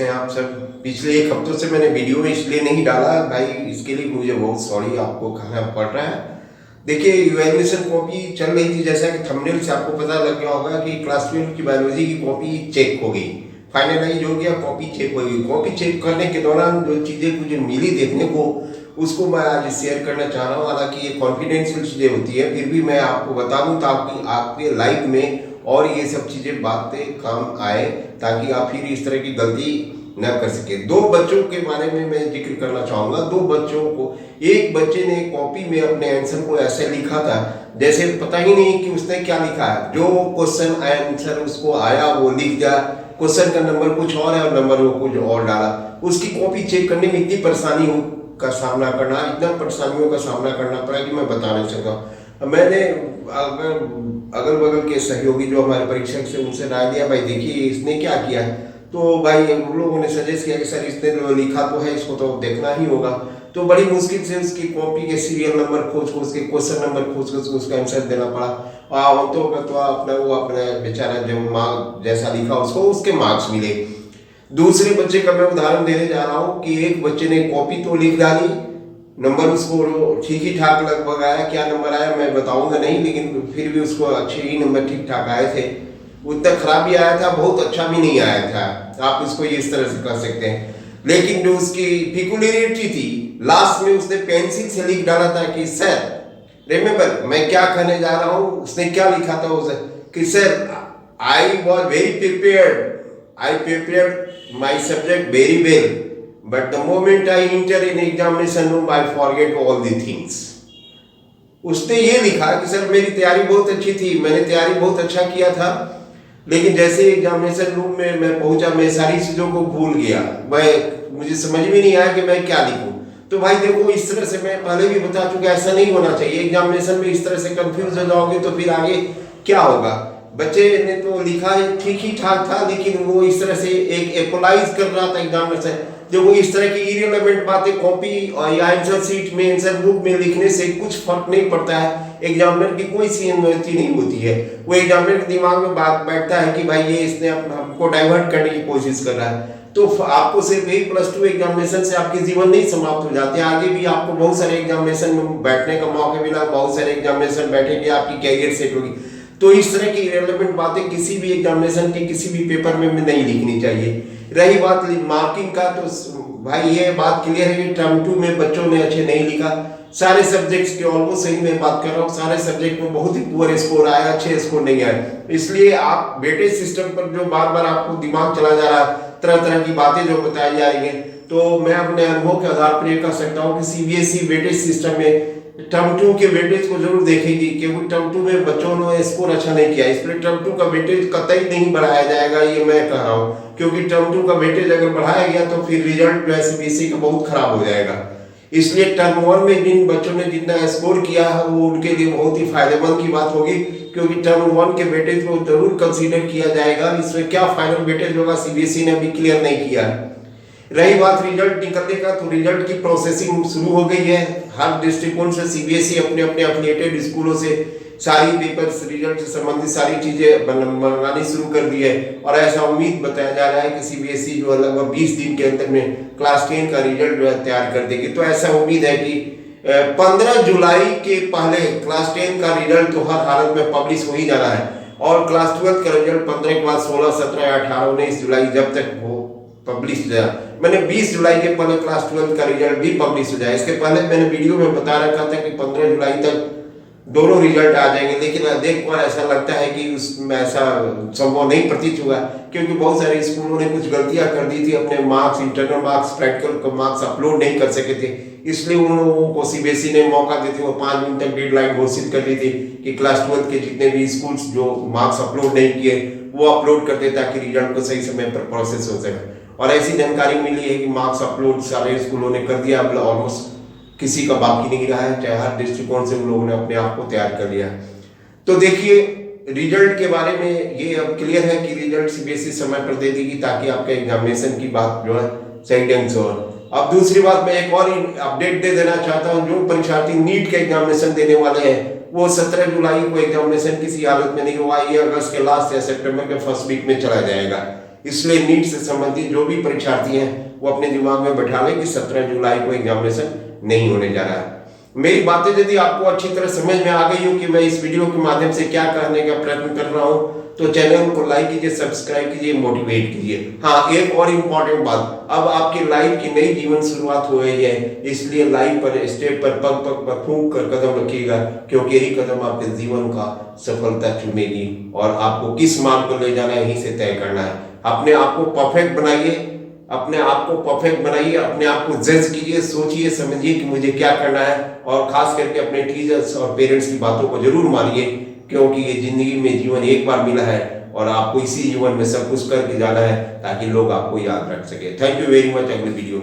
हैं आप सब? पिछले एक हफ्तों से मैंने वीडियो इसलिए नहीं डाला भाई, इसके लिए मुझे बहुत सॉरी आपको कहना पड़ रहा है। देखिए, इवैल्यूएशन कॉपी चल रही थी, जैसा कि थंबनेल से आपको पता लग गया होगा कि क्लास 12 की बायोलॉजी की कॉपी चेक हो गई, फाइनलाइज हो गया, कॉपी चेक हो गई। कॉपी चेक करने के दौरान जो चीज़ें मुझे मिली देखने को, उसको मैं आज शेयर करना चाह रहा हूँ। हालांकि ये कॉन्फिडेंशियल चीज़ें होती है, फिर भी मैं आपको बता दूँ ताकि आपके लाइफ में और ये सब चीज़ें बातें काम आए, ताकि आप फिर इस तरह की गलती न कर सके। दो बच्चों के बारे में मैं जिक्र करना चाहूँगा। दो बच्चों को, एक बच्चे ने कॉपी में अपने आंसर को ऐसे लिखा था जैसे पता ही नहीं कि उसने क्या लिखा है। जो क्वेश्चन आंसर उसको आया वो लिख दिया, क्वेश्चन का नंबर कुछ और है और नंबर वो कुछ और डाला। उसकी कॉपी चेक करने में इतनी परेशानी का सामना करना, इतना परेशानियों का सामना करना पड़ा कि मैं बता नहीं सकता। मैंने अगल बगल के सहयोगी जो हमारे परीक्षक से, उनसे राय दिया, भाई देखिए इसने क्या किया। तो भाई उन लोगों ने सजेस्ट किया कि सर इसने जो लिखा तो है, इसको तो देखना ही होगा। तो बड़ी मुश्किल से उसकी कॉपी के सीरियल नंबर खोज के, क्वेश्चन नंबर खोज के उसका आंसर देना पड़ा। तो अपना बेचारा जो मार्क जैसा लिखा उसको उसके मार्क्स मिले। दूसरे बच्चे का मैं उदाहरण देने जा रहा हूँ कि एक बच्चे ने कॉपी तो लिख डाली, नंबर उसको ठीक ही ठाक लगभग आया। क्या नंबर आया मैं बताऊंगा नहीं, लेकिन फिर भी उसको अच्छे ही नंबर ठीक ठाक आए थे। उतना खराब भी आया था, बहुत अच्छा भी नहीं आया था, आप इसको इस तरह से कर सकते हैं। लेकिन जो उसकी पिकुलियरिटी थी, लास्ट में उसने पेंसिल से लिख डाला था कि सर रिमेंबर, मैं क्या कहने जा रहा हूँ। उसने क्या लिखा था उसे कि sir I was very prepared, I prepared my subject very well, but the moment I enter in examination room I forget all the things। उसने ये लिखा कि सर मेरी तैयारी बहुत अच्छी थी, मैंने तैयारी बहुत अच्छा किया था, लेकिन जैसे एग्जामिनेशन रूम में मैं पहुंचा, मैं सारी चीज़ों को भूल गया, मुझे समझ में नहीं आया कि मैं क्या लिखूं। तो भाई देखो, इस तरह से मैं पहले भी बता चुका, ऐसा नहीं होना चाहिए। एग्जामिनेशन में इस तरह से कंफ्यूज हो जाओगे तो फिर आगे क्या होगा। बच्चे ने तो लिखा ठीक ही ठाक था, लेकिन वो इस तरह से एक एपोलाइज कर रहा था एग्जामिनेशन। जो वो इस तरह की इरेलेवेंट बातें कॉपी या आंसर शीट में, आंसर बुक में लिखने से कुछ फर्क नहीं पड़ता है। एग्जामिनर की कोई सी अनुमति नहीं होती है। वो एग्जामिनर के दिमाग में बात बैठता है कि भाई ये इसने हमको डाइवर्ट करने की कोशिश कर रहा है। तो आपको सिर्फ यही +2 एग्जामिनेशन से आपके जीवन नहीं समाप्त हो जाते, आगे भी आपको बहुत सारे एग्जामिनेशन में बैठने का मौका मिला, बहुत सारे एग्जामिनेशन बैठेंगे, आपकी कैरियर सेट होगी। तो इस तरह की इरेलेवेंट बातें किसी भी एग्जामिनेशन के किसी भी पेपर में नहीं लिखनी चाहिए। रही बात मार्किंग का, तो भाई ये बात क्लियर है कि टर्म 2 में बच्चों ने अच्छे नहीं लिखा। सारे सब्जेक्ट्स के ऑलमोस्ट सही मैं बात कर रहा हूँ, सारे सब्जेक्ट में बहुत ही पुअर स्कोर आया, अच्छे स्कोर नहीं आए। इसलिए आप वेटेज सिस्टम पर जो बार बार आपको दिमाग चला जा रहा है, तरह तरह की बातें जो बताई जा रही हैं, तो मैं अपने अनुभव के आधार पर ये कह सकता हूँ कि सीबीएसई वेटेज सिस्टम में टर्म 2 के वेटेज को जरूर देखेगी, क्योंकि टर्म 2 में बच्चों ने स्कोर अच्छा नहीं किया, इसलिए टर्म 2 का वेटेज कतई नहीं बढ़ाया जाएगा, ये मैं कह रहा हूँ। क्योंकि टर्म 2 का वेटेज अगर बढ़ाया गया तो फिर रिजल्ट जो है सीबीएसई का बहुत खराब हो जाएगा। इसलिए टर्म 1 में जिन बच्चों ने जितना स्कोर किया है वो उनके लिए बहुत ही फायदेमंद की बात होगी, क्योंकि टर्म 1 के वेटेज को जरूर कंसीडर किया जाएगा। इसमें क्या फाइनल वेटेज होगा सीबीएसई ने अभी क्लियर नहीं किया है। रही बात रिजल्ट निकलने का, तो रिजल्ट की प्रोसेसिंग शुरू हो गई है। हर दृष्टिकोण से सीबीएसई अपने अपने एफिलिएटेड स्कूलों से सारी पेपर्स, रिजल्ट से संबंधित सारी चीजें बनानी शुरू कर दी है। और ऐसा उम्मीद बताया जा रहा है कि सीबीएसई जो है लगभग 20 दिन के अंदर में क्लास 10 का रिजल्ट जो है तैयार कर देगी। तो ऐसा उम्मीद है कि 15 जुलाई के पहले क्लास 10 का रिजल्ट तो हर हालत में पब्लिश हो ही जाना है, और क्लास 12 का रिजल्ट 15 के बाद 16, 17, 18, 19 जुलाई जब तक वो पब्लिश हो जाए। मैंने 20 जुलाई के पहले क्लास 12 का रिजल्ट भी पब्लिश हो जाए। इसके पहले मैंने वीडियो में बता रखा था कि 15 जुलाई तक दोनों रिजल्ट आ जाएंगे, लेकिन देखकर ऐसा लगता है कि उसमें ऐसा संभव नहीं प्रतीत हुआ, क्योंकि बहुत सारे स्कूलों ने कुछ गलतियां कर दी थी, अपने marks, internal marks, practical marks upload नहीं कर सके थे। इसलिए उन लोगों को सीबीएसई ने मौका देते हुए 5 दिन तक डेडलाइन घोषित कर दी थी कि क्लास 12 के जितने भी स्कूल्स जो मार्क्स अपलोड नहीं किए वो अपलोड कर दे, ताकि रिजल्ट को सही समय पर प्रोसेस हो सके। और ऐसी जानकारी मिली है कि मार्क्स अपलोड सारे स्कूलों ने कर दिया, अब ऑलमोस्ट किसी का बाकी नहीं रहा है, चाहे हर दृष्टिकोण से उन लोगों ने अपने आप को तैयार कर लिया। तो देखिए, रिजल्ट के बारे में ये अब क्लियर है कि रिजल्ट सीबीएसई समय पर दे देगी, ताकि आपके एग्जामिनेशन की बात जो है सही ढंग से हो। अब दूसरी बात, मैं एक और अपडेट दे देना चाहता हूँ। जो परीक्षार्थी नीट के एग्जामिनेशन देने वाले हैं, वो 17 जुलाई को एग्जामिनेशन किसी हालत में नहीं हुआ, ये अगस्त के लास्ट या सितंबर के फर्स्ट वीक में चला जाएगा। इसलिए नीट से संबंधित जो भी परीक्षार्थी हैं वो अपने दिमाग में बैठा लें कि 17 जुलाई को एग्जामिनेशन नहीं होने जा रहा है। मेरी बातें यदि आपको अच्छी तरह समझ में आ गई हो कि मैं इस वीडियो के माध्यम से क्या कहने का प्रयत्न कर रहा हूं, तो चैनल को लाइक कीजिए, सब्सक्राइब कीजिए, मोटिवेट कीजिए। हाँ, एक और इम्पोर्टेंट बात, अब आपकी लाइफ की नई जीवन शुरुआत हो गई है, इसलिए लाइफ पर स्टेप पर पग पग पर फूंक कर कदम रखिएगा, क्योंकि यही कदम आपके जीवन का सफलता चुनेगी और आपको किस मार्ग को ले जाना है यहीं से तय करना है। अपने आप को परफेक्ट बनाइए, अपने आप को परफेक्ट बनाइए, अपने आप को जज कीजिए, सोचिए समझिए कि मुझे क्या करना है, और खास करके अपने टीचर्स और पेरेंट्स की बातों को जरूर मानिए, क्योंकि ये जिंदगी में जीवन एक बार मिला है और आपको इसी जीवन में सब कुछ करके जाना है ताकि लोग आपको याद रख सके। Thank you very much. अगले वीडियो